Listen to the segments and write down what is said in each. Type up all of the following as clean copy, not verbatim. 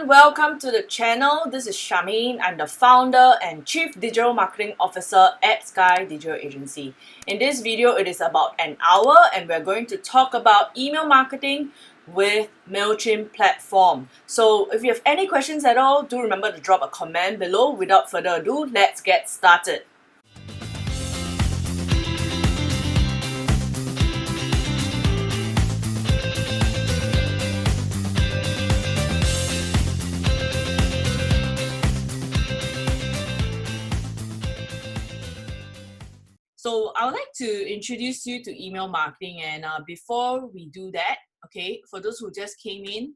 everyone, welcome to the channel. This is Charmaine. I'm the founder and Chief Digital Marketing Officer at Sky Digital Agency. In this video, it is about an hour and we're going to talk about email marketing with MailChimp platform. So if you have any questions at all, do remember to drop a comment below. Without further ado, let's get started. So I would like to introduce you to email marketing, and before we do that, okay, for those who just came in,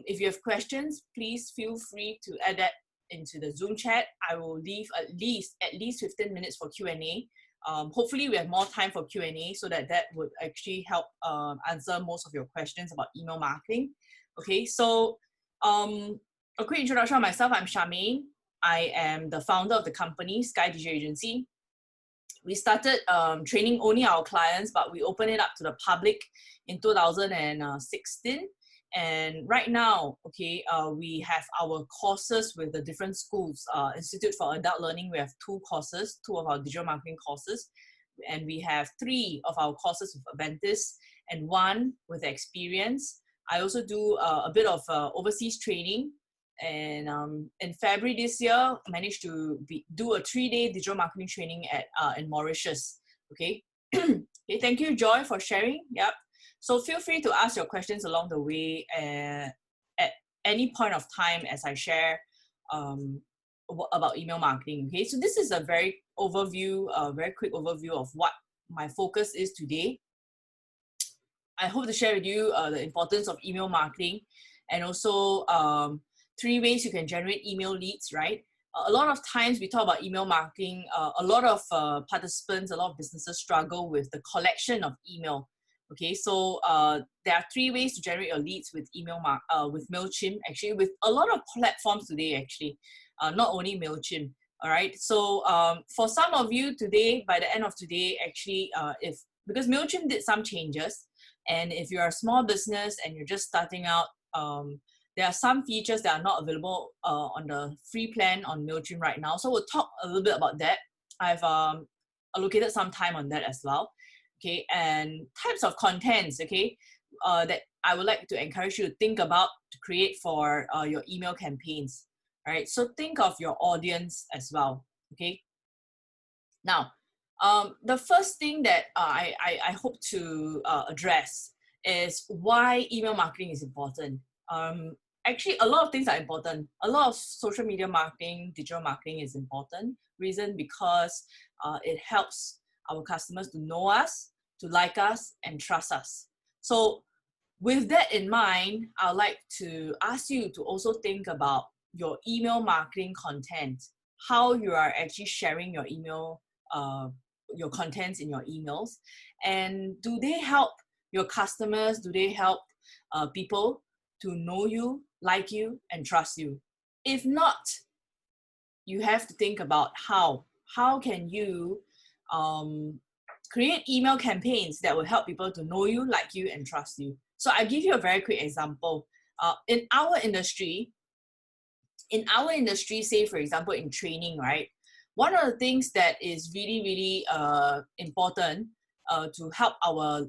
if you have questions, please feel free to add that into the Zoom chat. I will leave at least 15 minutes for Q&A. Hopefully we have more time for Q&A so that would actually help answer most of your questions about email marketing. Okay, so a quick introduction of myself. I'm Charmaine. I am the founder of the company Sky Digital Agency. We started training only our clients, but we opened it up to the public in 2016. And right now, okay, we have our courses with the different schools. Institute for Adult Learning, we have 2 courses, 2 of our digital marketing courses. And we have 3 of our courses with Aventis and 1 with Experience. I also do a bit of overseas training. And in February this year, I managed to do a 3-day digital marketing training in Mauritius. Okay. Okay. Thank you, Joy, for sharing. Yep. So feel free to ask your questions along the way at any point of time as I share about email marketing. Okay. So this is a very quick overview of what my focus is today. I hope to share with you the importance of email marketing and also 3 ways you can generate email leads, right? A lot of times we talk about email marketing, a lot of participants, a lot of businesses struggle with the collection of email. Okay, so there are 3 ways to generate your leads with with MailChimp, actually, with a lot of platforms today, actually, not only MailChimp. All right, so for some of you today, by the end of today, actually, because MailChimp did some changes, and if you're a small business and you're just starting out, there are some features that are not available on the free plan on MailChimp right now. So we'll talk a little bit about that. I've allocated some time on that as well. Okay, and types of contents, okay, that I would like to encourage you to think about to create for your email campaigns. All right, so think of your audience as well. Okay. Now, the first thing that I hope to address is why email marketing is important. Actually, a lot of things are important. A lot of social media marketing, digital marketing is important. Reason because it helps our customers to know us, to like us, and trust us. So with that in mind, I'd like to ask you to also think about your email marketing content, how you are actually sharing your email, your contents in your emails, and do they help your customers? Do they help people to know you, like you, and trust you? If not, you have to think about how can you create email campaigns that will help people to know you, like you, and trust you. So I give you a very quick example. In our industry, say for example in training, right? One of the things that is really important to help our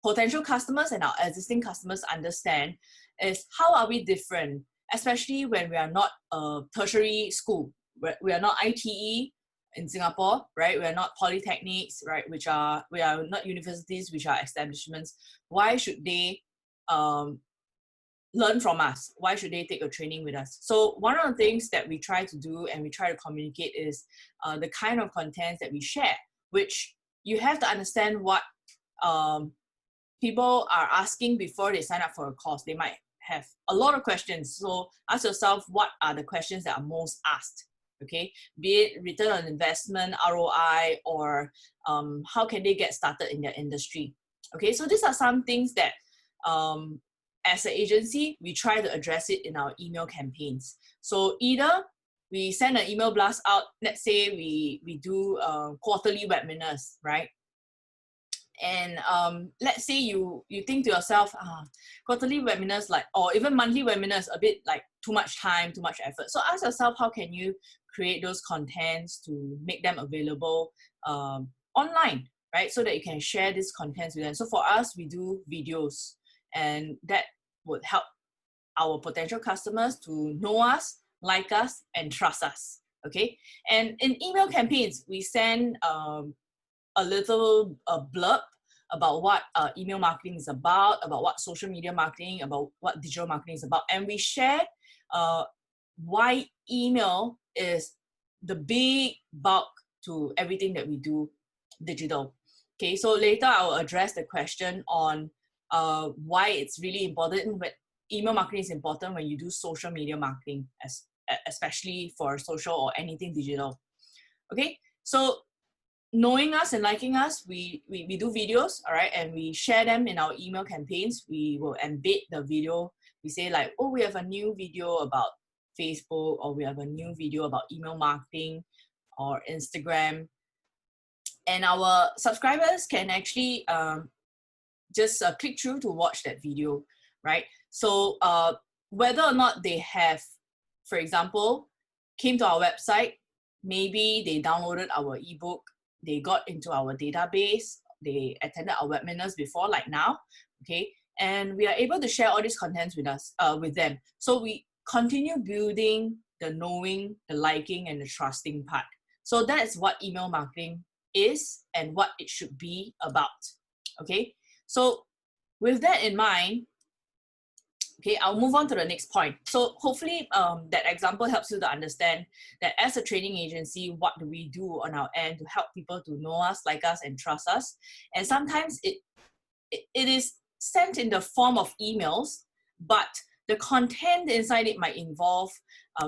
potential customers and our existing customers understand is how are we different, especially when we are not a tertiary school. We are not ITE in Singapore, right? We are not polytechnics, right? We are not universities, which are establishments. Why should they learn from us? Why should they take a training with us? So one of the things that we try to do and we try to communicate is the kind of content that we share, which you have to understand what people are asking before they sign up for a course. They might have a lot of questions. So ask yourself, what are the questions that are most asked? Okay, be it return on investment, ROI, or how can they get started in their industry? Okay, so these are some things that as an agency, we try to address it in our email campaigns. So either we send an email blast out, let's say we do quarterly webinars, right? And let's say you think to yourself, quarterly webinars or even monthly webinars a bit like too much time, too much effort. So ask yourself, how can you create those contents to make them available online, right? So that you can share these contents with them. So for us, we do videos, and that would help our potential customers to know us, like us, and trust us. Okay. And in email campaigns, we send a little blurb about what email marketing is about what social media marketing, about what digital marketing is about. And we share why email is the big bulk to everything that we do digital. Okay, so later I'll address the question on why it's really important, but email marketing is important when you do social media marketing, especially for social or anything digital. Okay, so knowing us and liking us, we do videos, all right, and we share them in our email campaigns. We will embed the video. We say like, oh, we have a new video about Facebook, or we have a new video about email marketing or Instagram. And our subscribers can actually just click through to watch that video, right? So whether or not they have, for example, came to our website, maybe they downloaded our ebook, they got into our database, they attended our webinars before, like now, okay? And we are able to share all these contents with us, with them. So we continue building the knowing, the liking, and the trusting part. So that is what email marketing is and what it should be about, okay? So with that in mind, okay, I'll move on to the next point. So hopefully that example helps you to understand that as a training agency, what do we do on our end to help people to know us, like us, and trust us? And sometimes it is sent in the form of emails, but the content inside it might involve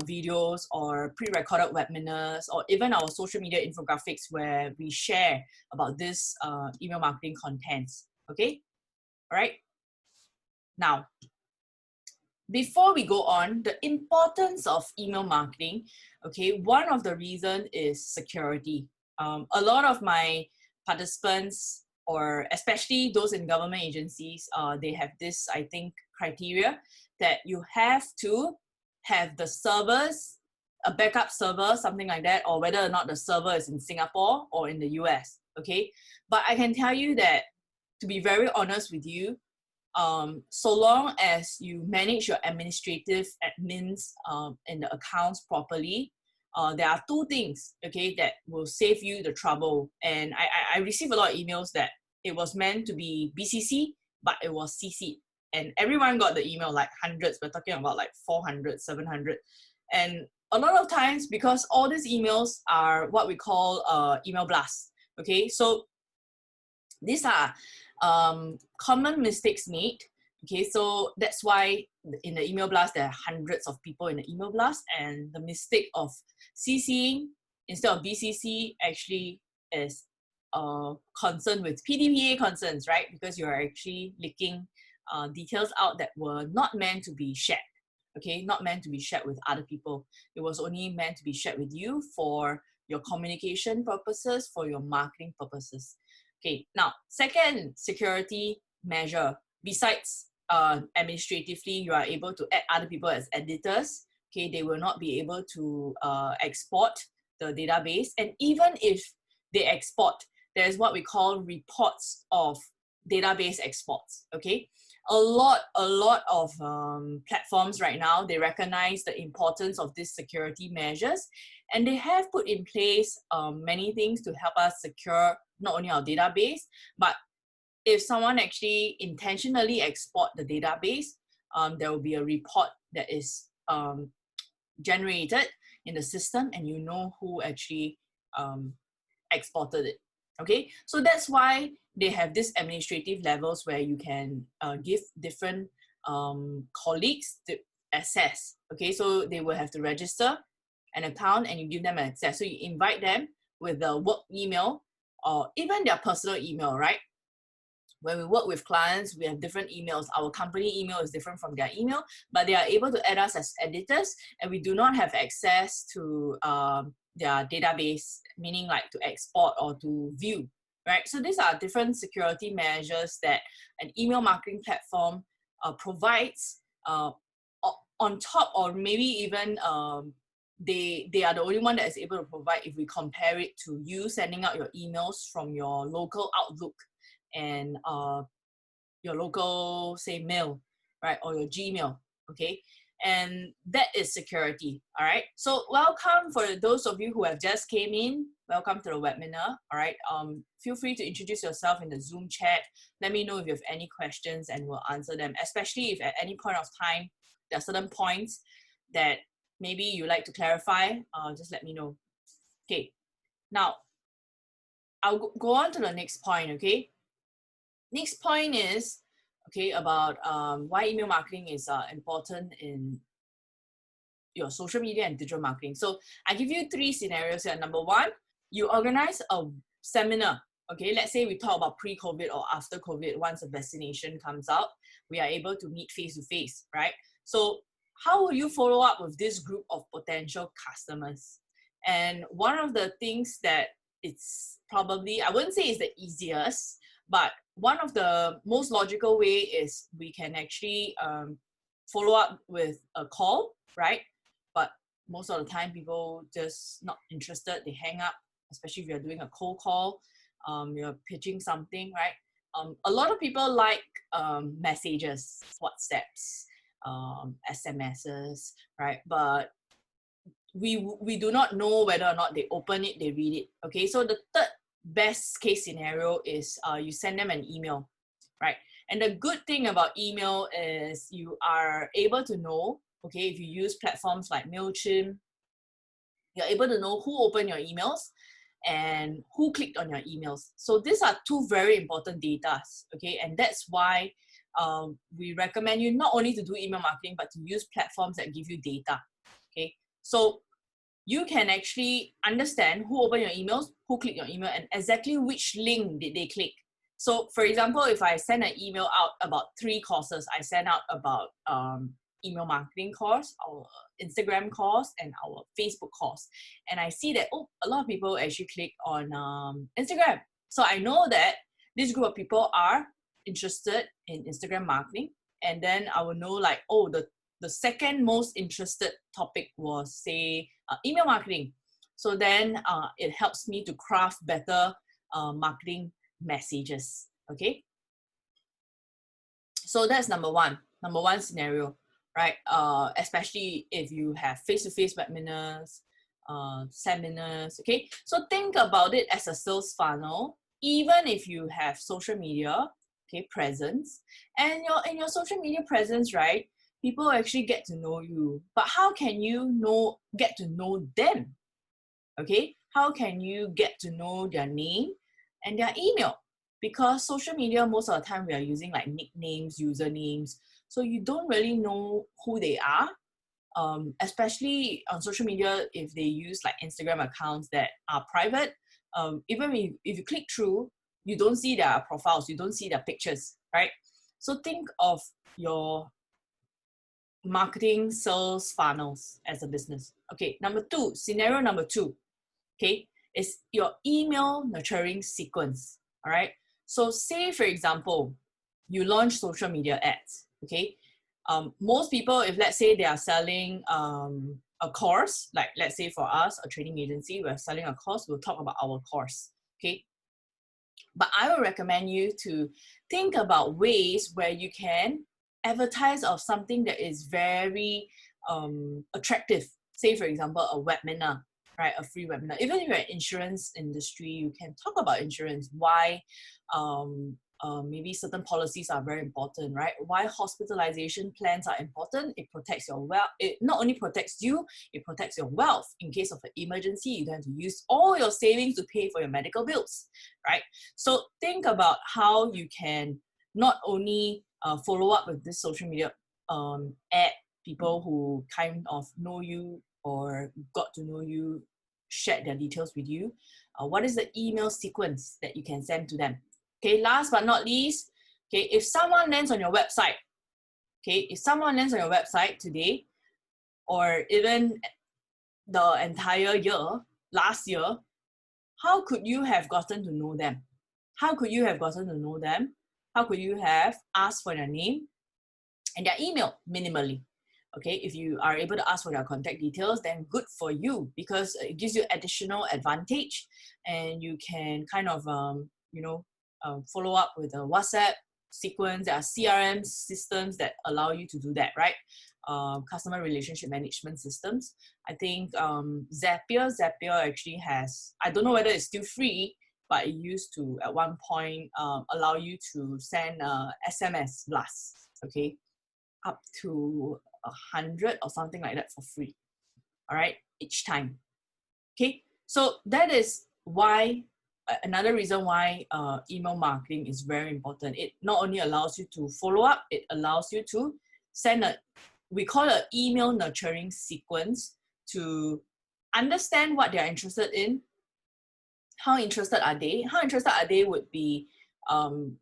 videos or pre-recorded webinars, or even our social media infographics where we share about this email marketing contents, okay? All right. Now, before we go on, the importance of email marketing, okay, one of the reasons is security. A lot of my participants, or especially those in government agencies, they have this, I think, criteria that you have to have the servers, a backup server, something like that, or whether or not the server is in Singapore or in the US, okay? But I can tell you that, to be very honest with you, so long as you manage your administrative admins and the accounts properly, there are two things, okay, that will save you the trouble. And I receive a lot of emails that it was meant to be BCC, but it was CC. And everyone got the email, like hundreds. We're talking about like 400, 700. And a lot of times, because all these emails are what we call email blasts, okay? So these are common mistakes made. Okay, so that's why in the email blast, there are hundreds of people in the email blast, and the mistake of CCing instead of BCC actually is concerned with PDPA concerns, right? Because you're actually leaking details out that were not meant to be shared. Okay, not meant to be shared with other people. It was only meant to be shared with you for your communication purposes, for your marketing purposes. Okay, now, second security measure, besides administratively, you are able to add other people as editors. Okay, they will not be able to export the database. And even if they export, there's what we call reports of database exports. Okay, a lot of platforms right now, they recognize the importance of these security measures, and they have put in place many things to help us secure not only our database, but if someone actually intentionally export the database, there will be a report that is generated in the system, and you know who actually exported it. Okay, so that's why they have these administrative levels where you can give different colleagues the access. Okay, so they will have to register an account and you give them access. So you invite them with the work email or even their personal email, right? When we work with clients, we have different emails. Our company email is different from their email, but they are able to add us as editors, and we do not have access to their database, meaning like to export or to view right? So these are different security measures that an email marketing platform provides on top, or maybe even they are the only one that is able to provide if we compare it to you sending out your emails from your local Outlook and your local, say, mail, right, or your Gmail, okay? And that is security, all right? So welcome for those of you who have just came in. Welcome to the webinar, all right? Feel free to introduce yourself in the Zoom chat. Let me know if you have any questions and we'll answer them, especially if at any point of time there are certain points that maybe you like to clarify, just let me know. Okay, now I'll go on to the next point, okay? Next point is, okay, about why email marketing is important in your social media and digital marketing. So I give you 3 scenarios here. Number 1, you organize a seminar. Okay, let's say we talk about pre-COVID or after COVID. Once a vaccination comes out, we are able to meet face-to-face, right? So how will you follow up with this group of potential customers? And one of the things that it's probably, I wouldn't say it's the easiest, but one of the most logical way is we can actually follow up with a call, right? But most of the time people just not interested, they hang up, especially if you're doing a cold call, you're pitching something, right? A lot of people like messages, WhatsApps, SMSs, right? But we do not know whether or not they open it, they read it, okay? So the third best case scenario is you send them an email, right? And the good thing about email is you are able to know, okay, if you use platforms like MailChimp, you're able to know who opened your emails and who clicked on your emails. So these are 2 very important data, okay? And that's why we recommend you not only to do email marketing, but to use platforms that give you data, okay? So you can actually understand who opened your emails, who clicked your email, and exactly which link did they click. So for example, if I send an email out about 3 courses, I send out about email marketing course, our Instagram course, and our Facebook course. And I see that, oh, a lot of people actually click on Instagram. So I know that this group of people are interested in Instagram marketing. And then I will know like, oh, the second most interested topic was, say, email marketing. So then it helps me to craft better marketing messages, okay? So that's number one scenario, right? Especially if you have face-to-face webinars, seminars, okay? So think about it as a sales funnel, even if you have social media, okay, presence, and in your social media presence, right? People actually get to know you, but how can you get to know them? Okay, how can you get to know their name and their email? Because social media, most of the time we are using like nicknames, usernames, so you don't really know who they are. Especially on social media, if they use like Instagram accounts that are private, even if you click through, you don't see their profiles, you don't see their pictures, right? So think of your marketing sales funnels as a business. Okay, scenario number 2, okay, is your email nurturing sequence, all right? So say, for example, you launch social media ads, okay? Most people, if let's say they are selling a course, like let's say for us, a training agency, we're selling a course, we'll talk about our course, okay? But I will recommend you to think about ways where you can advertise of something that is very attractive. Say, for example, a webinar, right? A free webinar. Even if you're in insurance industry, you can talk about insurance, why maybe certain policies are very important, right? Why hospitalization plans are important. It protects your wealth. It not only protects you, it protects your wealth. In case of an emergency, you don't have to use all your savings to pay for your medical bills, right? So think about how you can not only follow up with this social media ad, people who kind of know you or got to know you, shared their details with you. What is the email sequence that you can send to them? Okay, last but not least, okay, if someone lands on your website, okay, if someone lands on your website today, or even the entire year, last year, how could you have gotten to know them? how could you have gotten to know them? How could you have asked for their name and their email minimally? Okay, if you are able to ask for their contact details, then good for you, because it gives you additional advantage, and you can kind of follow up with a WhatsApp sequence. There are CRM systems that allow you to do that, right? Customer relationship management systems. I think Zapier actually has, I don't know whether it's still free, but it used to at one point allow you to send SMS blasts, okay, up to 100 or something like that for free, all right, each time. Okay, so that is why, another reason why email marketing is very important. It not only allows you to follow up, it allows you to send we call an email nurturing sequence to understand what they're interested in. How interested are they? How interested are they would be, bottom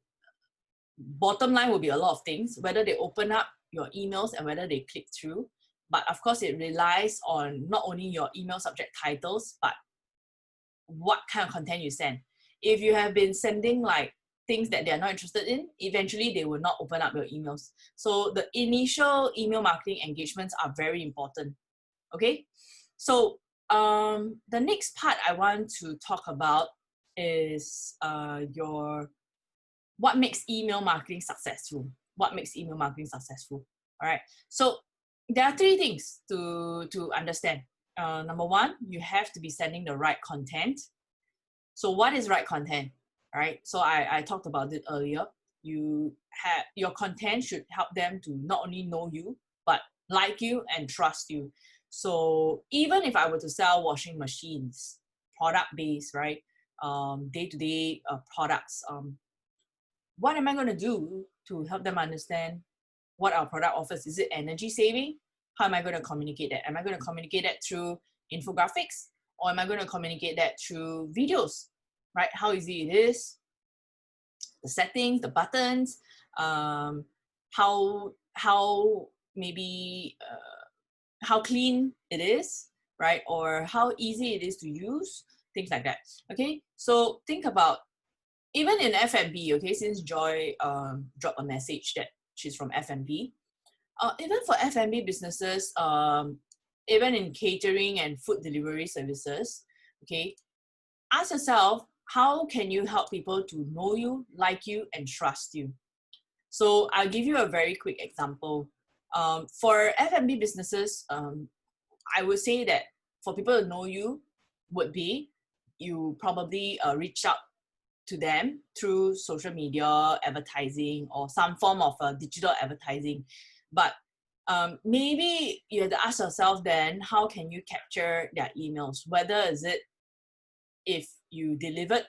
line would be a lot of things, whether they open up your emails and whether they click through. But of course, it relies on not only your email subject titles, but what kind of content you send. If you have been sending like things that they're not interested in, eventually they will not open up your emails. So the initial email marketing engagements are very important. Okay, so the next part I want to talk about is what makes email marketing successful. What makes email marketing successful? All right. So there are three things to understand. Number one, you have to be sending the right content. So what is right content? All right. So I talked about it earlier. Your content should help them to not only know you, but like you and trust you. So even if I were to sell washing machines, product-based, right? Day-to-day products, what am I going to do to help them understand what our product offers? Is it energy saving? How am I going to communicate that? Am I going to communicate that through infographics, or am I going to communicate that through videos, right? How easy it is, the settings, the buttons, how maybe how clean it is, right? Or how easy it is to use, things like that. Okay, so think about, even in F&B, okay, since Joy dropped a message that she's from F&B, even for F&B businesses, even in catering and food delivery services, okay, ask yourself, how can you help people to know you, like you, and trust you? So I'll give you a very quick example. For F&B businesses, I would say that for people to know you would be, you probably reach out to them through social media advertising or some form of digital advertising. But maybe you have to ask yourself then, how can you capture their emails? Whether is it, if you delivered,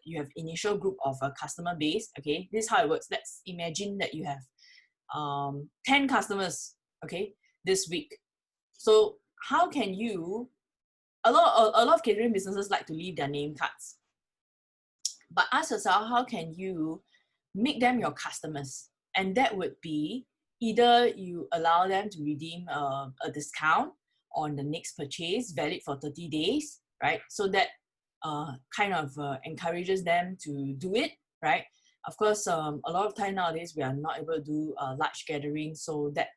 you have initial group of a customer base, okay, this is how it works. Let's imagine that you have 10 customers, okay, this week. So how can you, a lot of catering businesses like to leave their name cards. But ask yourself, how can you make them your customers? And that would be either you allow them to redeem a discount on the next purchase, valid for 30 days, right? So that kind of encourages them to do it, right? Of course, a lot of time nowadays, we are not able to do large gatherings, so that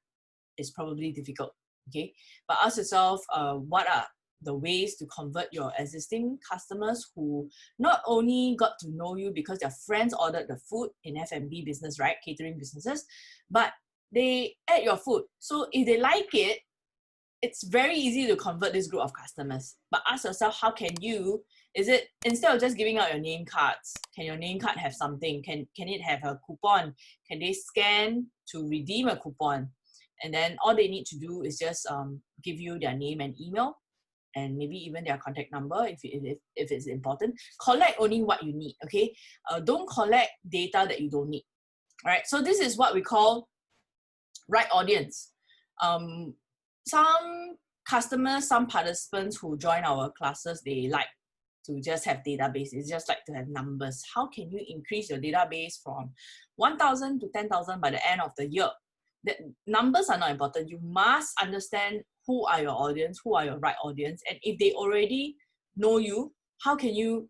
is probably difficult, okay? But ask yourself, what are the ways to convert your existing customers who not only got to know you because their friends ordered the food in F&B business, right? Catering businesses, but they ate your food. So if they like it, it's very easy to convert this group of customers. But ask yourself, how can you, is it, instead of just giving out your name cards, can your name card have something? Can it have a coupon? Can they scan to redeem a coupon? And then all they need to do is just give you their name and email, and maybe even their contact number if it's important. Collect only what you need, okay? Don't collect data that you don't need, all right? So this is what we call right audience. Some customers, some participants who join our classes, they like to just have databases, just like to have numbers. How can you increase your database from 1,000 to 10,000 by the end of the year? The numbers are not important. You must understand who are your audience, who are your right audience, and if they already know you, how can you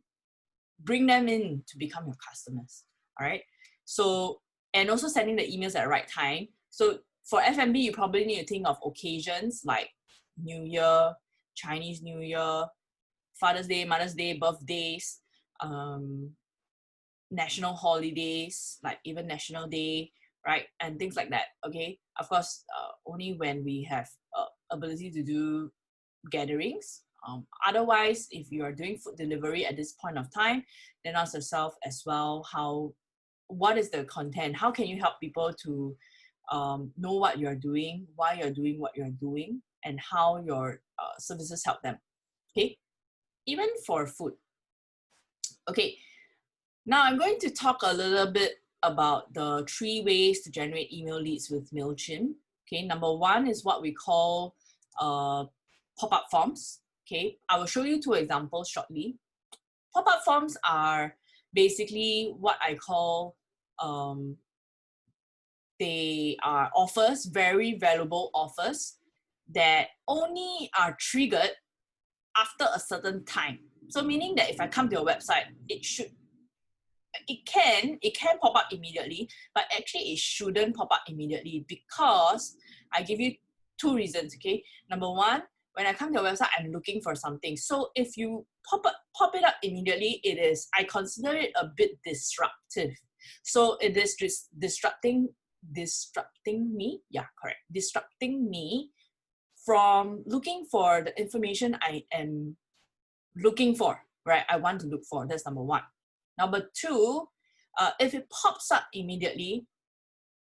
bring them in to become your customers. All right. So, and also sending the emails at the right time. So for F&B, you probably need to think of occasions like New Year, Chinese New Year, Father's Day, Mother's Day, birthdays, national holidays, like even National Day, right? And things like that, okay? Of course, only when we have ability to do gatherings. Otherwise, if you are doing food delivery at this point of time, then ask yourself as well, what is the content? How can you help people to know what you're doing, why you're doing what you're doing, and how your services help them, okay? Even for food. Okay, now I'm going to talk a little bit about the 3 ways to generate email leads with MailChimp. Okay, number 1 is what we call pop-up forms. Okay, I will show you 2 examples shortly. Pop-up forms are basically what I call, they are offers, very valuable offers that only are triggered after a certain time. So meaning that if I come to your website, it can pop up immediately, but actually it shouldn't pop up immediately because I give you 2 reasons, okay? Number 1, when I come to your website, I'm looking for something. So if you pop it up immediately, I consider it a bit disruptive. So it is disrupting me, yeah, correct, disrupting me from looking for the information I am looking for, right? I want to look for, that's number 1. Number 2, if it pops up immediately,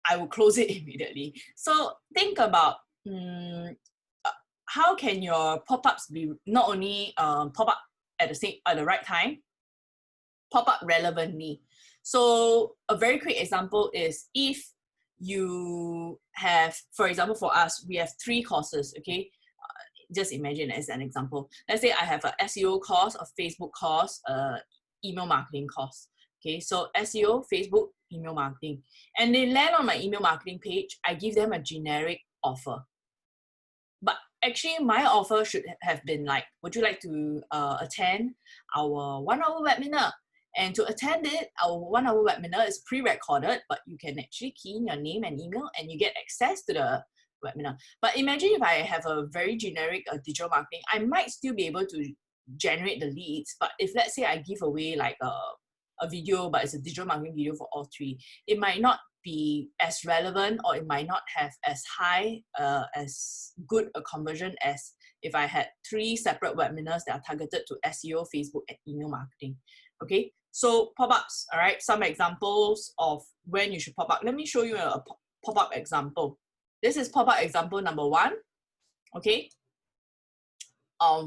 I will close it immediately. So think about how can your pop-ups be not only pop up at the right time, pop up relevantly. So a very quick example is if you have, for example, for us, we have 3 courses, okay? Just imagine as an example. Let's say I have a SEO course, a Facebook course, email marketing course. Okay, so SEO, Facebook, email marketing. And they land on my email marketing page, I give them a generic offer. But actually my offer should have been like, would you like to attend our 1-hour webinar? And to attend it, our 1-hour webinar is pre-recorded, but you can actually key in your name and email and you get access to the webinar. But imagine if I have a very generic digital marketing, I might still be able to generate the leads. But if let's say I give away like a video, but it's a digital marketing video for all 3, it might not be as relevant, or it might not have as high, as good a conversion as if I had 3 separate webinars that are targeted to SEO, Facebook, and email marketing. Okay, so pop-ups, all right, some examples of when you should pop up. Let me show you a pop-up example. This is pop-up example number 1, okay?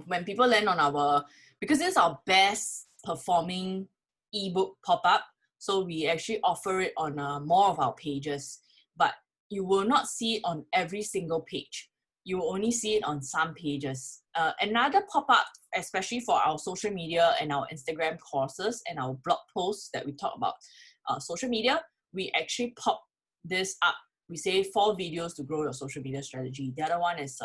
When people land on because this is our best performing ebook pop-up, so we actually offer it on more of our pages, but you will not see it on every single page. You will only see it on some pages. Another pop-up, especially for our social media and our Instagram courses and our blog posts that we talk about social media, we actually pop this up. We say 4 videos to grow your social media strategy. The other one is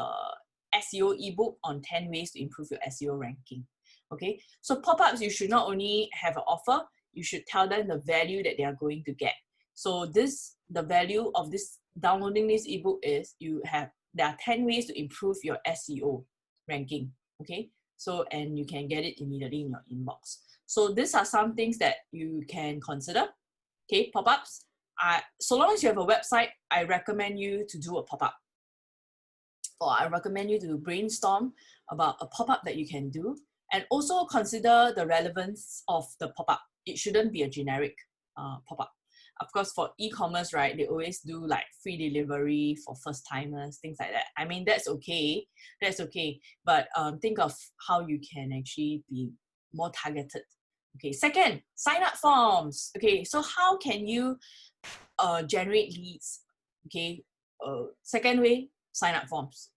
SEO ebook on 10 ways to improve your SEO ranking. Okay, so pop-ups, you should not only have an offer, you should tell them the value that they are going to get. So the value of this downloading this ebook is there are 10 ways to improve your SEO ranking. Okay, so and you can get it immediately in your inbox. So these are some things that you can consider. Okay, pop-ups. So long as you have a website, I recommend you to do a pop-up. Or I recommend you to brainstorm about a pop-up that you can do, and also consider the relevance of the pop-up. It shouldn't be a generic pop-up. Of course, for e-commerce, right, they always do like free delivery for first-timers, things like that. I mean, that's okay. But think of how you can actually be more targeted. Okay, second, sign-up forms. Okay, so how can you generate leads? Okay, second way, sign-up forms.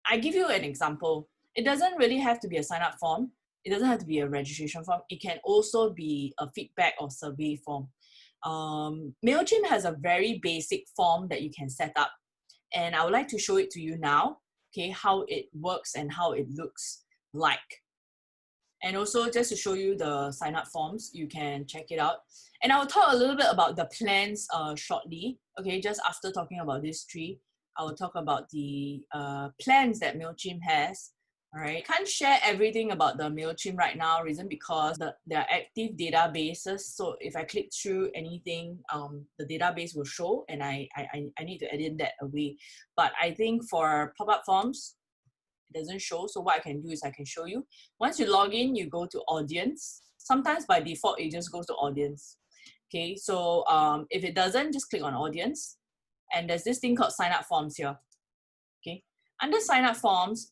I give you an example. It doesn't really have to be a sign-up form. It doesn't have to be a registration form. It can also be a feedback or survey form. MailChimp has a very basic form that you can set up. And I would like to show it to you now, okay, how it works and how it looks like. And also just to show you the sign up forms, you can check it out. And I'll talk a little bit about the plans shortly. Okay, just after talking about these three, I will talk about the plans that MailChimp has. All right, can't share everything about the MailChimp right now, reason because there are active databases. So if I click through anything, the database will show and I need to edit that away. But I think for pop-up forms, it doesn't show. So what I can do is I can show you. Once you log in, you go to audience. Sometimes by default, it just goes to audience. Okay, so if it doesn't, just click on audience. And there's this thing called sign up forms here. Okay, under sign up forms,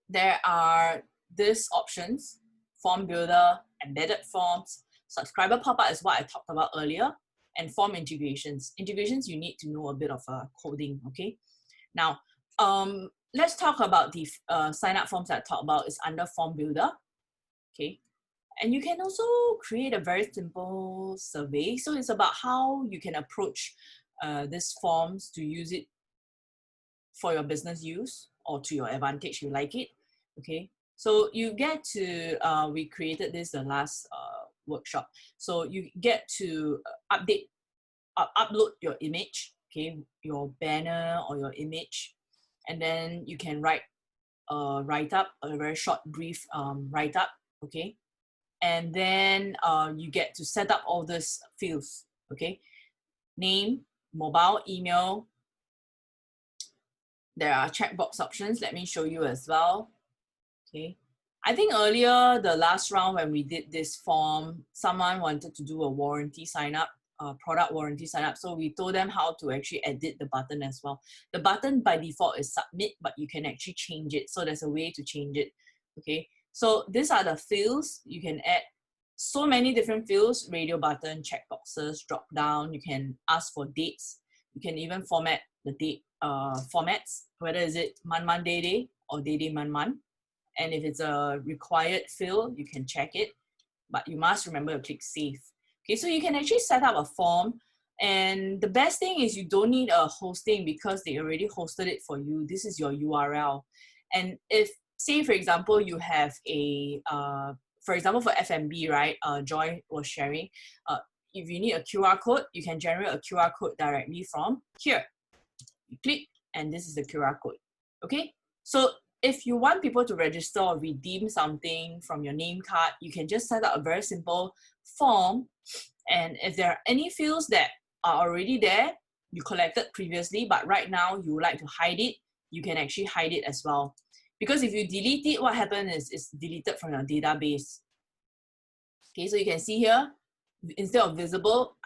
there are these options: form builder, embedded forms, subscriber pop-up is what I talked about earlier, and form integrations. Integrations, you need to know a bit of coding, okay? Now, let's talk about the sign-up forms that I talked about is under form builder, okay? And you can also create a very simple survey. So it's about how you can approach these forms to use it for your business use or to your advantage, you like it, okay? So you get to, we created this the last workshop. So you get to upload your image, okay, your banner or your image, and then you can write a write-up, a very short, brief write-up, okay? And then you get to set up all these fields, okay? Name, mobile, email. There are checkbox options. Let me show you as well. Okay. I think earlier, the last round when we did this form, someone wanted to do a warranty sign up, product warranty sign up. So we told them how to actually edit the button as well. The button by default is submit, but you can actually change it. So there's a way to change it. Okay. So these are the fields. You can add so many different fields: radio button, checkboxes, drop down. You can ask for dates. You can even format the date formats, whether is it man day day or day day man. And if it's a required field, you can check it, but you must remember to click save. Okay, so you can actually set up a form, and the best thing is you don't need a hosting because they already hosted it for you. This is your URL. And if, say for example, you have a, for example, for F&B, right, Joy was sharing, if you need a QR code, you can generate a QR code directly from here. You click, and this is the QR code, okay? So if you want people to register or redeem something from your name card, you can just set up a very simple form. And if there are any fields that are already there, you collected previously, but right now you would like to hide it, you can actually hide it as well. Because if you delete it, what happens is it's deleted from your database. Okay, so you can see here, instead of visible,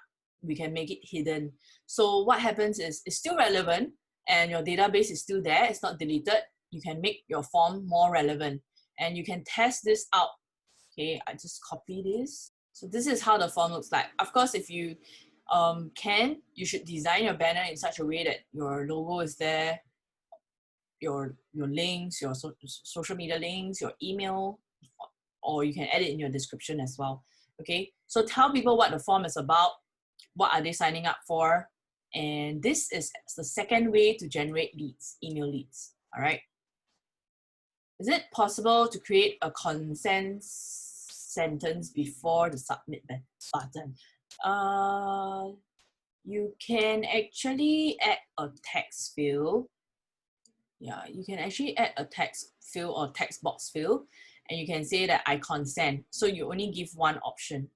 we can make it hidden. So what happens is it's still relevant and your database is still there, it's not deleted. You can make your form more relevant and you can test this out. Okay, I just copy this. So this is how the form looks like. Of course, if you can, you should design your banner in such a way that your logo is there, your links, your social media links, your email, or you can add it in your description as well. Okay, so tell people what the form is about, what are they signing up for, and this is the second way to generate leads, email leads. All right. Is it possible to create a consent sentence before the submit button? You can actually add a text field. Yeah, you can actually add a text field or text box field, and you can say that I consent. So you only give one option.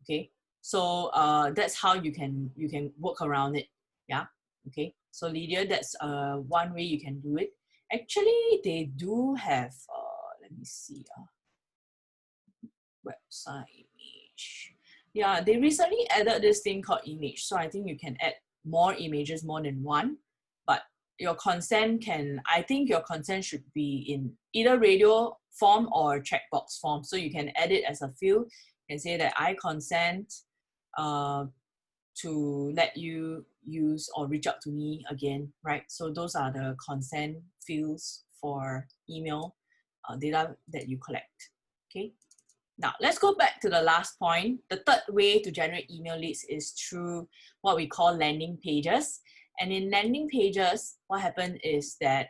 Okay, so that's how you can work around it. Yeah. Okay, so Lydia, that's one way you can do it. Actually, they do have, let me see, website image. Yeah, they recently added this thing called image. So I think you can add more images, more than one. But your consent can, I think your consent should be in either radio form or checkbox form. So you can add it as a field and say that I consent to let you use or reach out to me again, right? So those are the consent fields for email data that you collect, okay? Now, let's go back to the last point. The third way to generate email leads is through what we call landing pages. And in landing pages, what happens is that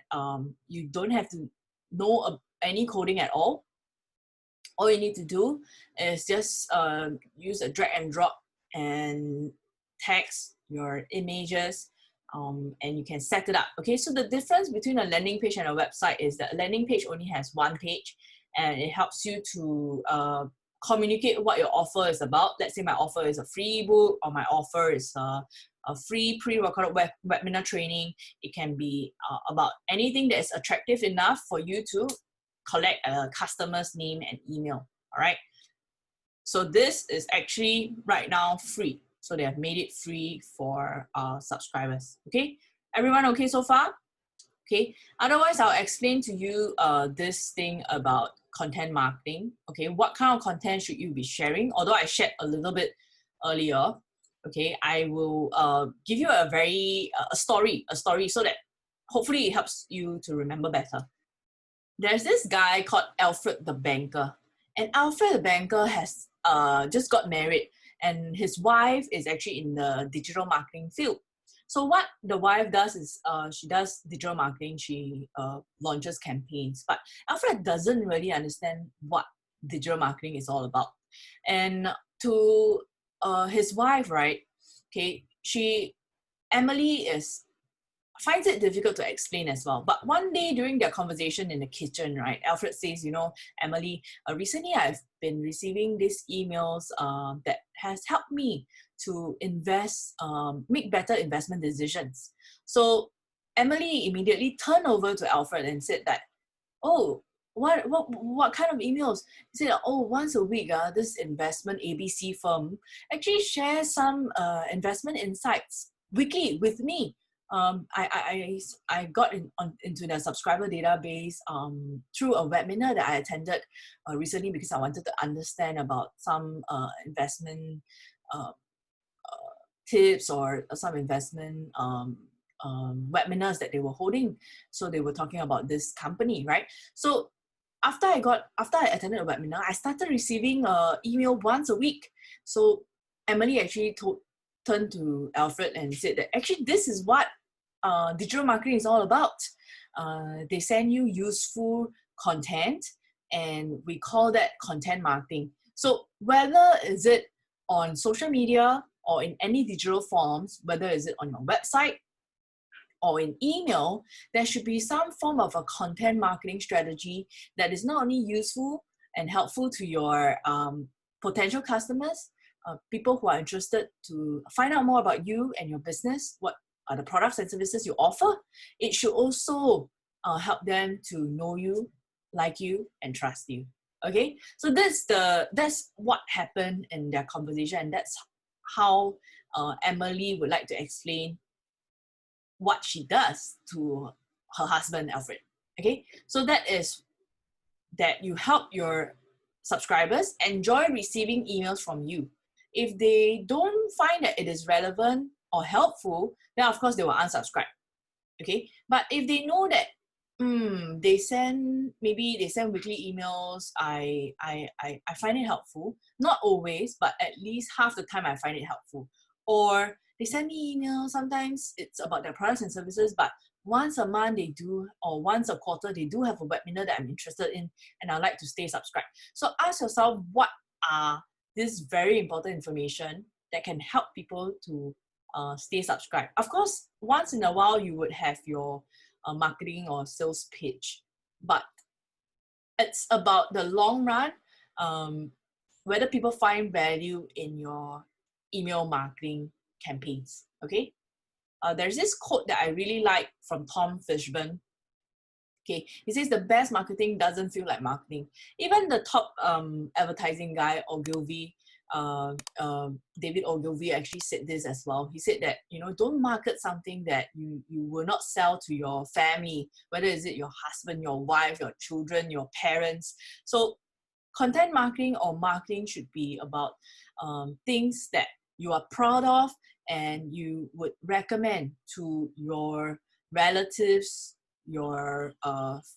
you don't have to know any coding at all. All you need to do is just use a drag and drop and text your images, and you can set it up. Okay, so the difference between a landing page and a website is that a landing page only has one page, and it helps you to communicate what your offer is about. Let's say my offer is a free ebook, or my offer is a free pre-recorded webinar training. It can be about anything that is attractive enough for you to collect a customer's name and email. All right. So this is actually right now free. So they have made it free for subscribers. Okay. Everyone okay so far? Okay. Otherwise, I'll explain to you this thing about content marketing. Okay. What kind of content should you be sharing? Although I shared a little bit earlier. Okay. I will give you a story so that hopefully it helps you to remember better. There's this guy called Alfred the banker, and Alfred the banker has just got married, and his wife is actually in the digital marketing field. So what the wife does is she does digital marketing. She launches campaigns, but Alfred doesn't really understand what digital marketing is all about. And to his wife, right? Okay, Emily finds it difficult to explain as well. But one day during their conversation in the kitchen, right, Alfred says, you know, Emily, recently I've been receiving these emails that has helped me to invest, make better investment decisions. So Emily immediately turned over to Alfred and said that, oh, what kind of emails? He said, oh, once a week, this investment ABC firm actually shares some investment insights weekly with me. I got into the subscriber database through a webinar that I attended recently because I wanted to understand about some investment tips or some investment webinars that they were holding. So they were talking about this company, right? So after I attended a webinar, I started receiving email once a week. So Emily actually turned to Alfred and said that actually this is what digital marketing is all about. They send you useful content, and we call that content marketing. So whether is it on social media or in any digital forms, whether is it on your website or in email, there should be some form of a content marketing strategy that is not only useful and helpful to your potential customers, people who are interested to find out more about you and your business, what are the products and services you offer. It should also help them to know you, like you, and trust you. Okay, so that's what happened in their conversation, and that's how Emily would like to explain what she does to her husband, Alfred. Okay, so that is that you help your subscribers enjoy receiving emails from you. If they don't find that it is relevant or helpful, then of course they will unsubscribe. Okay, but if they know that they send weekly emails, I find it helpful. Not always, but at least half the time I find it helpful. Or they send me emails, sometimes it's about their products and services, but once a month they do, or once a quarter they do have a webinar that I'm interested in, and I'd like to stay subscribed. So ask yourself, what are this very important information that can help people to stay subscribed. Of course, once in a while you would have your marketing or sales pitch, but it's about the long run, whether people find value in your email marketing campaigns. Okay, there's this quote that I really like from Tom Fishburne. Okay, he says the best marketing doesn't feel like marketing. Even the top advertising guy, Ogilvy, David Ogilvy actually said this as well. He said that, you know, don't market something that you will not sell to your family, whether is it your husband, your wife, your children, your parents. So content marketing or marketing should be about things that you are proud of and you would recommend to your relatives, your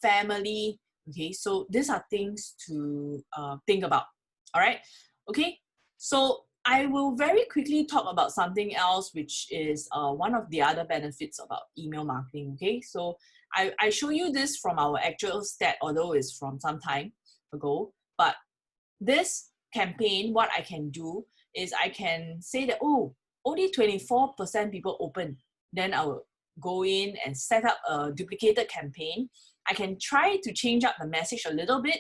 family. Okay, so these are things to think about. All right, okay. So I will very quickly talk about something else, which is one of the other benefits about email marketing. Okay, so I show you this from our actual stat, although it's from some time ago, but this campaign, what I can do is I can say that, oh, only 24% people open. Then I will go in and set up a duplicated campaign. I can try to change up the message a little bit,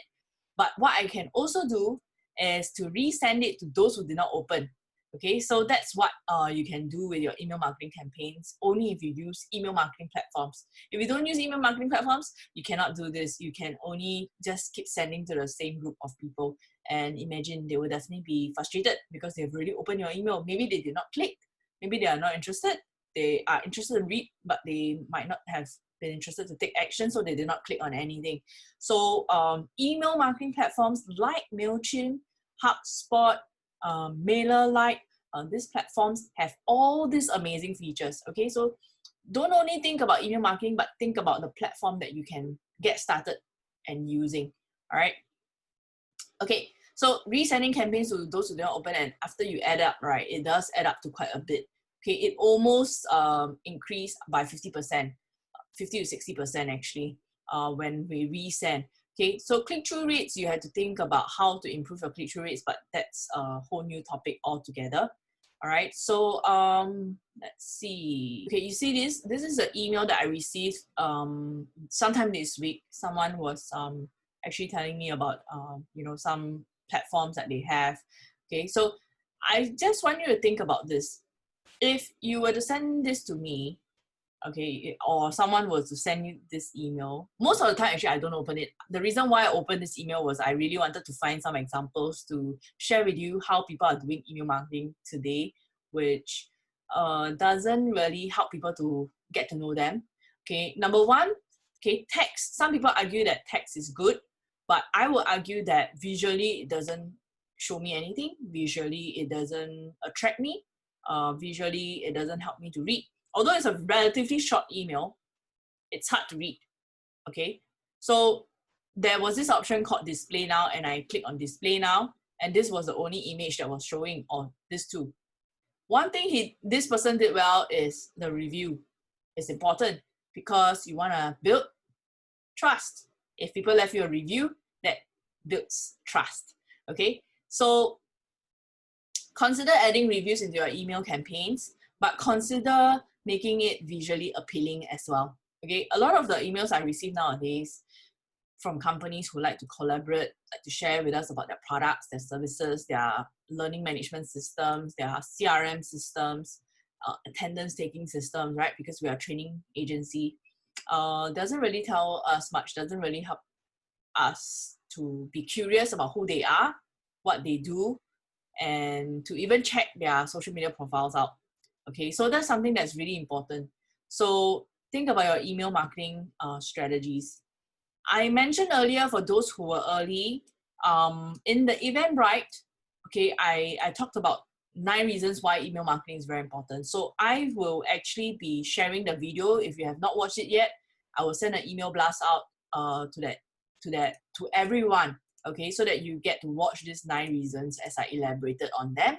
but what I can also do is to resend it to those who did not open. Okay, so that's what you can do with your email marketing campaigns, only if you use email marketing platforms. If you don't use email marketing platforms, you cannot do this. You can only just keep sending to the same group of people, and imagine they will definitely be frustrated because they've already opened your email. Maybe they did not click. Maybe they are not interested. They are interested to read, but they might not have been interested to take action, so they did not click on anything. So email marketing platforms like MailChimp, HubSpot, MailerLite, these platforms have all these amazing features. Okay, so don't only think about email marketing, but think about the platform that you can get started and using. All right. Okay, so resending campaigns to those who don't open, and after you add up, right, it does add up to quite a bit. Okay, it almost increased by 50%, 50 to 60% actually, when we resend. Okay, so click-through rates, you had to think about how to improve your click-through rates, but that's a whole new topic altogether. All right, so let's see. Okay, you see this? This is an email that I received sometime this week. Someone was actually telling me about you know, some platforms that they have. Okay, so I just want you to think about this. If you were to send this to me, okay, or someone was to send you this email, most of the time actually I don't open it. The reason why I opened this email was I really wanted to find some examples to share with you how people are doing email marketing today, which doesn't really help people to get to know them. Okay, number one, okay, text. Some people argue that text is good, but I will argue that visually it doesn't show me anything. Visually it doesn't attract me. Visually it doesn't help me to read. Although it's a relatively short email, it's hard to read. Okay, so there was this option called display now, and I click on display now, and this was the only image that was showing on this too. One thing this person did well is the review. It's important because you want to build trust. If people left you a review, that builds trust. Okay, so consider adding reviews into your email campaigns, but consider making it visually appealing as well. Okay, a lot of the emails I receive nowadays from companies who like to collaborate, like to share with us about their products, their services, their learning management systems, their CRM systems, attendance taking systems, right? Because we are a training agency, doesn't really tell us much, doesn't really help us to be curious about who they are, what they do, and to even check their social media profiles out. Okay, so that's something that's really important. So think about your email marketing strategies. I mentioned earlier, for those who were early, in the Eventbrite, okay, I talked about 9 reasons why email marketing is very important. So I will actually be sharing the video. If you have not watched it yet, I will send an email blast out to everyone. Okay, so that you get to watch these 9 reasons as I elaborated on them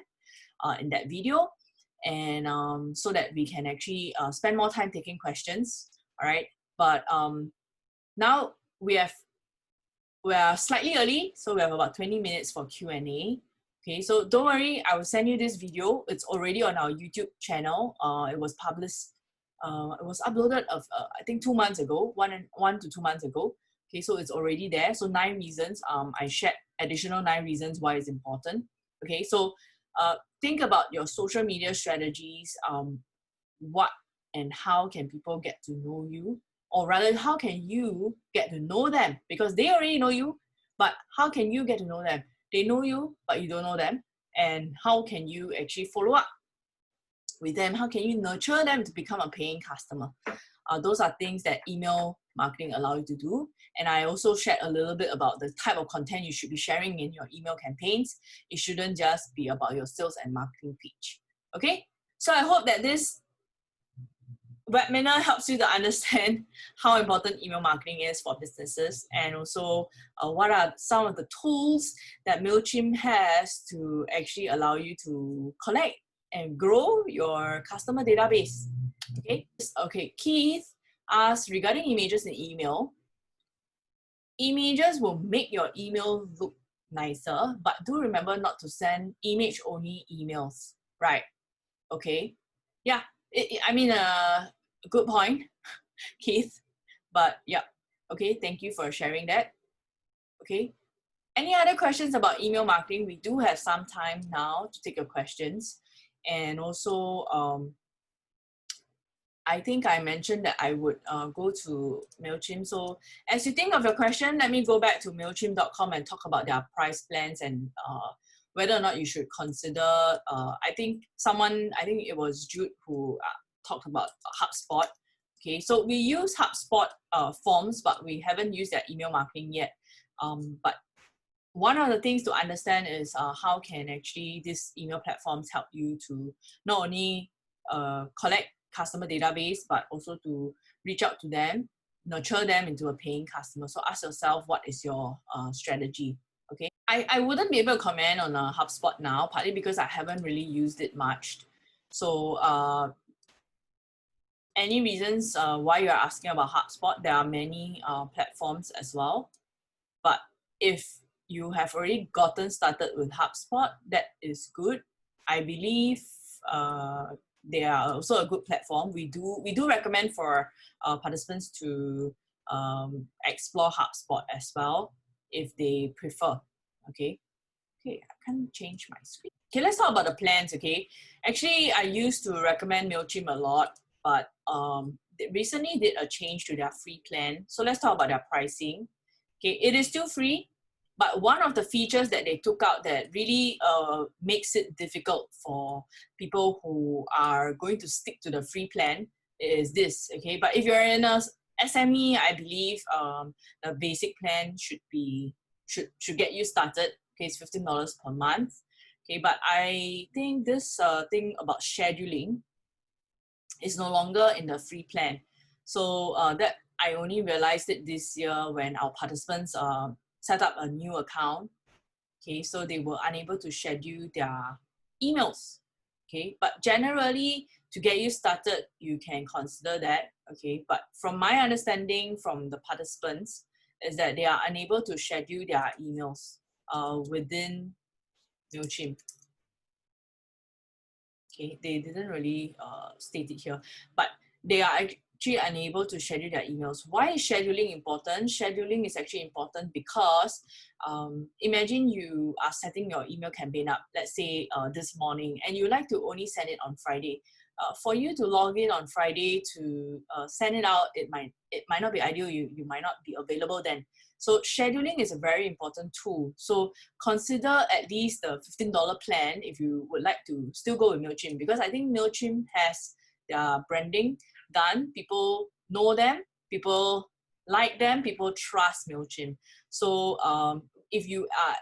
in that video, and so that we can actually spend more time taking questions. All right, but now we are slightly early, so we have about 20 minutes for Q&A. Okay, so don't worry, I will send you this video. It's already on our YouTube channel. It was published. It was uploaded I think 2 months ago, 1 to 2 months ago. Okay, so it's already there. So 9 reasons. I shared additional 9 reasons why it's important. Okay, so think about your social media strategies. What and how can people get to know you? Or rather, how can you get to know them? Because they already know you, but how can you get to know them? They know you, but you don't know them. And how can you actually follow up with them? How can you nurture them to become a paying customer? Those are things that email marketing allows you to do. And I also shared a little bit about the type of content you should be sharing in your email campaigns. It shouldn't just be about your sales and marketing pitch. Okay, so I hope that this webinar helps you to understand how important email marketing is for businesses, and also what are some of the tools that MailChimp has to actually allow you to collect and grow your customer database. Okay, Keith asked regarding images in email. Images will make your email look nicer, but do remember not to send image only emails, right? Okay. Yeah, I mean, good point, Keith. But yeah, okay, thank you for sharing that. Okay. Any other questions about email marketing? We do have some time now to take your questions. And also, I think I mentioned that I would go to MailChimp. So as you think of your question, let me go back to MailChimp.com and talk about their price plans and whether or not you should consider, I think it was Jude who talked about HubSpot. Okay, so we use HubSpot forms, but we haven't used their email marketing yet. But one of the things to understand is how can actually these email platforms help you to not only collect customer database, but also to reach out to them, nurture them into a paying customer. So ask yourself, what is your strategy? Okay, I wouldn't be able to comment on HubSpot now, partly because I haven't really used it much. So any reasons why you're asking about HubSpot? There are many platforms as well. But if you have already gotten started with HubSpot, that is good. I believe they are also a good platform. We do recommend for participants to explore HubSpot as well if they prefer. Okay. Okay, I can't change my screen. Okay, let's talk about the plans. Okay, actually, I used to recommend MailChimp a lot, but they recently did a change to their free plan. So let's talk about their pricing. Okay, it is still free, but one of the features that they took out that really makes it difficult for people who are going to stick to the free plan is this. Okay, but if you're in a SME, I believe the basic plan should get you started. Okay, it's $15 per month. Okay, but I think this thing about scheduling is no longer in the free plan. So that I only realized it this year when our participants set up a new account. Okay, so they were unable to schedule their emails. Okay, but generally to get you started, you can consider that. Okay, but from my understanding from the participants is that they are unable to schedule their emails within MailChimp. Okay, they didn't really state it here, but they are actually unable to schedule their emails. Why is scheduling important? Scheduling is actually important because imagine you are setting your email campaign up, let's say this morning, and you like to only send it on Friday. For you to log in on Friday to send it out, it might not be ideal. You might not be available then. So scheduling is a very important tool. So consider at least the $15 plan if you would like to still go with MailChimp, because I think MailChimp has their branding done. People know them, people like them, people trust MailChimp. So if you are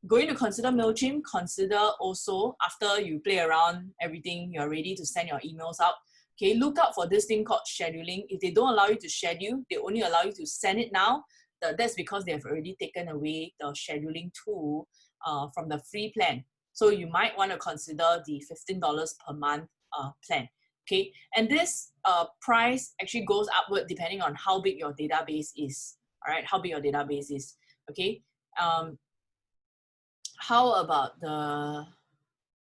going to consider MailChimp, consider also after you play around everything, you're ready to send your emails out. Okay, look out for this thing called scheduling. If they don't allow you to schedule, they only allow you to send it now. That's because they have already taken away the scheduling tool from the free plan. So you might want to consider the $15 per month plan. Okay, and this price actually goes upward depending on how big your database is. All right, how big your database is. Okay. How about the,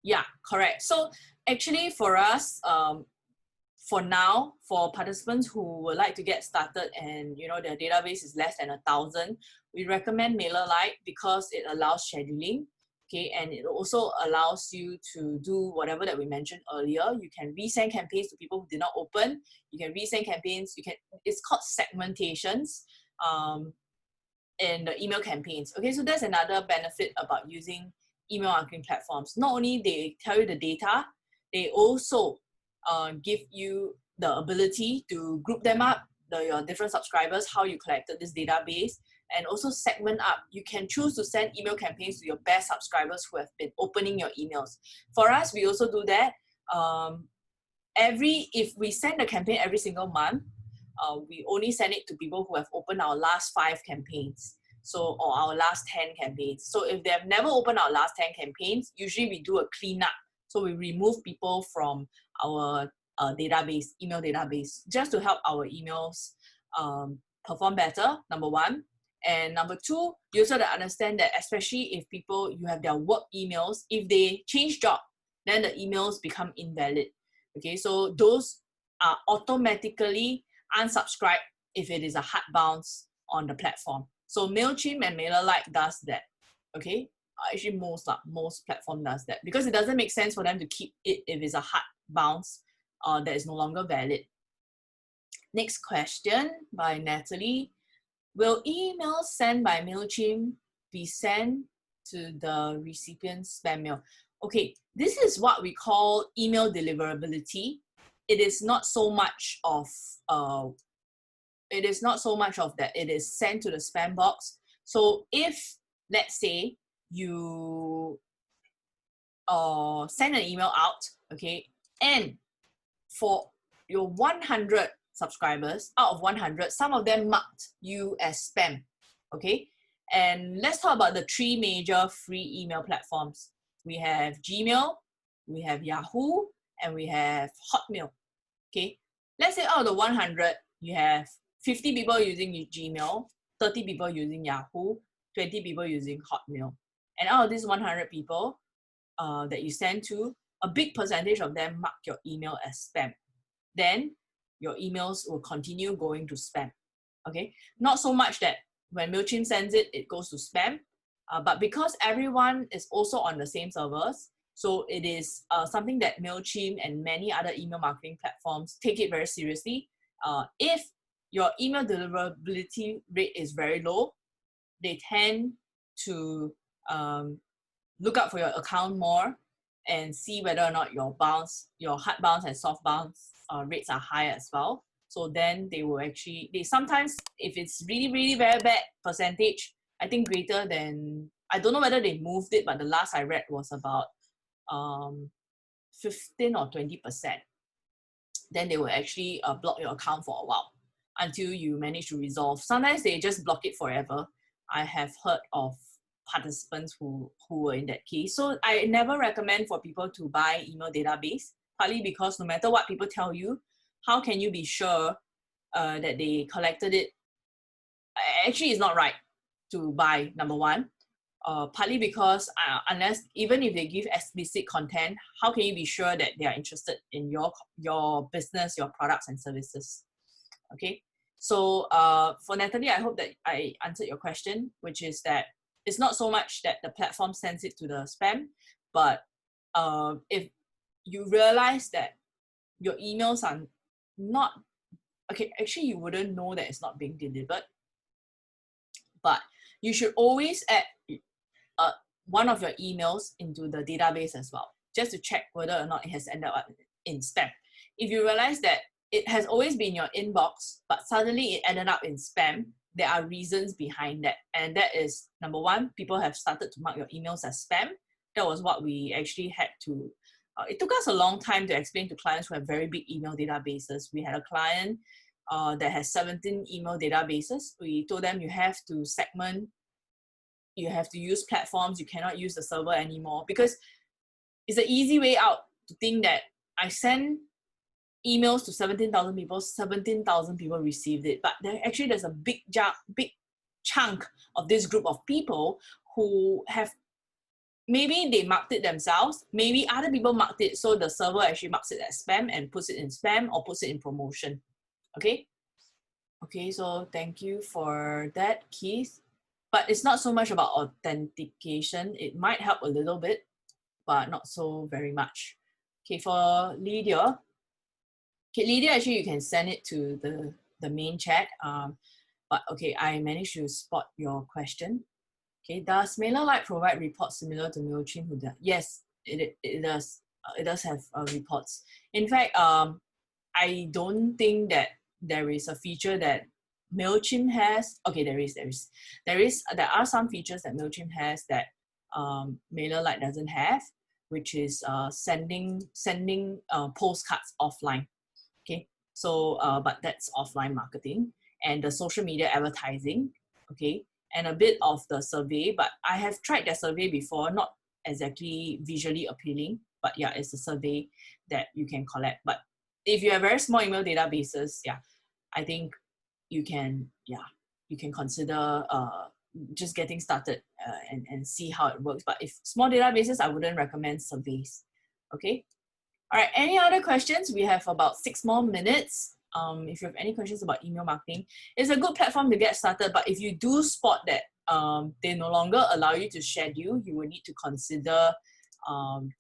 yeah, correct. So actually for us, for now, for participants who would like to get started and their database is less than 1,000, we recommend MailerLite because it allows scheduling. Okay, and it also allows you to do whatever that we mentioned earlier. You can resend campaigns to people who did not open. You can resend campaigns. It's called segmentations. In the email campaigns. Okay, so that's another benefit about using email marketing platforms. Not only they tell you the data, they also give you the ability to group them up, your different subscribers, how you collected this database, and also segment up. You can choose to send email campaigns to your best subscribers who have been opening your emails. For us, we also do that. If we send a campaign every single month, we only send it to people who have opened our last 5 campaigns. So, or our last 10 campaigns. So if they have never opened our last 10 campaigns, usually we do a cleanup. So we remove people from our database, email database, just to help our emails perform better, number one. And number two, you also have to understand that especially if people, you have their work emails, if they change job, then the emails become invalid. Okay, so those are automatically unsubscribed if it is a hard bounce on the platform. So MailChimp and MailerLite does that. Okay, actually most platform does that because it doesn't make sense for them to keep it if it's a hard bounce that is no longer valid. Next question by Natalie. Will emails sent by MailChimp be sent to the recipient's spam mail? Okay, this is what we call email deliverability. It is not so much of that it is sent to the spam box. So if, let's say, you send an email out, okay, and for your 100 subscribers, out of 100, some of them marked you as spam, okay? And let's talk about the three major free email platforms. We have Gmail, we have Yahoo, and we have Hotmail, okay? Let's say out of the 100, you have 50 people using Gmail, 30 people using Yahoo, 20 people using Hotmail. And out of these 100 people that you send to, a big percentage of them mark your email as spam. Then your emails will continue going to spam, okay? Not so much that when MailChimp sends it, it goes to spam, but because everyone is also on the same servers, so it is something that MailChimp and many other email marketing platforms take it very seriously. If your email deliverability rate is very low, they tend to look out for your account more and see whether or not your hard bounce and soft bounce rates are high as well. So then they will actually, sometimes, if it's really, really very bad percentage, I think greater than, I don't know whether they moved it, but the last I read was about 15 or 20%. Then they will actually block your account for a while until you manage to resolve. Sometimes they just block it forever. I have heard of participants who were in that case. So I never recommend for people to buy email database, partly because no matter what people tell you, how can you be sure that they collected it? Actually, it's not right to buy, number one. Partly because unless, even if they give explicit content, how can you be sure that they are interested in your business, your products and services? Okay, so for Natalie, I hope that I answered your question, which is that it's not so much that the platform sends it to the spam, but if you realize that your emails are not, okay, actually you wouldn't know that it's not being delivered, but you should always add one of your emails into the database as well, just to check whether or not it has ended up in spam. If you realize that it has always been your inbox, but suddenly it ended up in spam, there are reasons behind that. And that is, number one, people have started to mark your emails as spam. That was what we actually had to, it took us a long time to explain to clients who have very big email databases. We had a client that has 17 email databases. We told them you have to segment, you have to use platforms, you cannot use the server anymore, because it's an easy way out to think that I send emails to 17,000 people, 17,000 people received it. But there's a big chunk of this group of people who have, maybe they marked it themselves, maybe other people marked it, so the server actually marks it as spam and puts it in spam or puts it in promotion. Okay, so thank you for that, Keith. But it's not so much about authentication. It might help a little bit, but not so very much. Okay, for Lydia. Okay, Lydia, actually you can send it to the main chat. But okay, I managed to spot your question. Okay, does MailerLite provide reports similar to MailChimp? Yes, it does. It does have reports. In fact, I don't think that there is a feature that MailChimp has. Okay, there are some features that MailChimp has that MailerLite doesn't have, which is sending postcards offline. Okay, so but that's offline marketing, and the social media advertising, okay, and a bit of the survey. But I have tried that survey before, not exactly visually appealing, but yeah, it's a survey that you can collect. But if you have very small email databases, yeah, I think you can, yeah, you can consider just getting started and see how it works. But if small databases, I wouldn't recommend surveys. Okay. All right. Any other questions? We have about 6 more minutes. If you have any questions about email marketing, it's a good platform to get started. But if you do spot that they no longer allow you to schedule, you will need to consider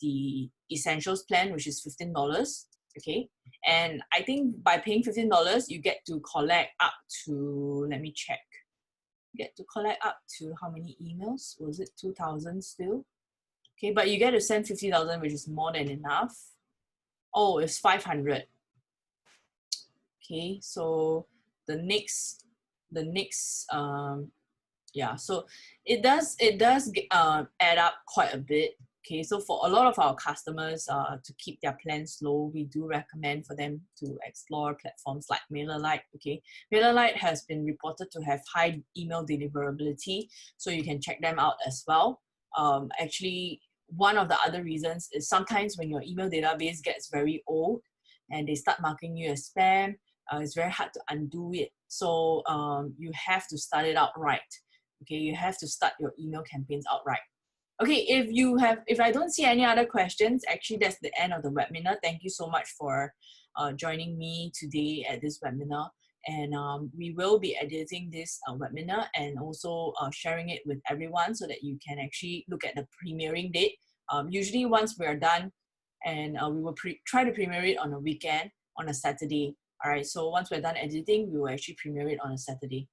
the essentials plan, which is $15. Okay. And I think by paying $15, you get to collect up to, let me check, get to collect up to how many emails? Was it 2,000 still? Okay, but you get to send 50,000, which is more than enough. Oh, it's 500. Okay, so the next, yeah, so it does add up quite a bit. Okay, so for a lot of our customers to keep their plans low, we do recommend for them to explore platforms like MailerLite. Okay, MailerLite has been reported to have high email deliverability, so you can check them out as well. Actually, one of the other reasons is sometimes when your email database gets very old and they start marking you as spam, it's very hard to undo it. So you have to start it out right. Okay, you have to start your email campaigns out right. Okay, if I don't see any other questions, actually that's the end of the webinar. Thank you so much for joining me today at this webinar. And we will be editing this webinar and also sharing it with everyone so that you can actually look at the premiering date. Usually once we are done, and we will try to premiere it on a weekend, on a Saturday. All right, so once we're done editing, we will actually premiere it on a Saturday.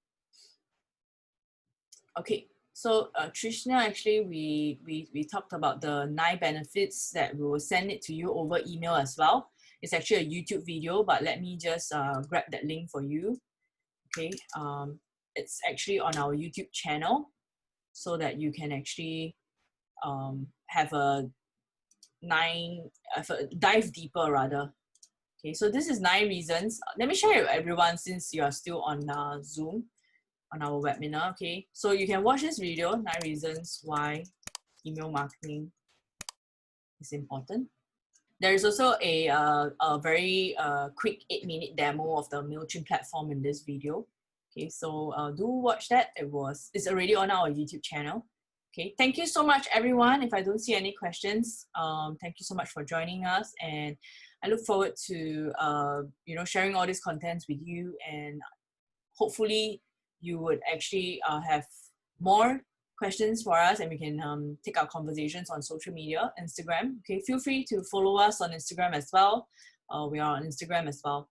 Okay, so Trishna, actually we talked about the 9 benefits that we will send it to you over email as well. It's actually a YouTube video, but let me just grab that link for you. Okay, it's actually on our YouTube channel so that you can actually have a dive deeper rather. Okay, so this is 9 reasons. Let me share it with everyone since you are still on Zoom on our webinar. Okay, so you can watch this video, 9 reasons why email marketing is important. There is also a very quick 8-minute demo of the MailChimp platform in this video. Okay, so do watch that. It's already on our YouTube channel. Okay, thank you so much, everyone. If I don't see any questions, thank you so much for joining us, and I look forward to sharing all these contents with you, and hopefully you would actually have more questions for us, and we can take our conversations on social media, Instagram. Okay, feel free to follow us on Instagram as well. We are on Instagram as well.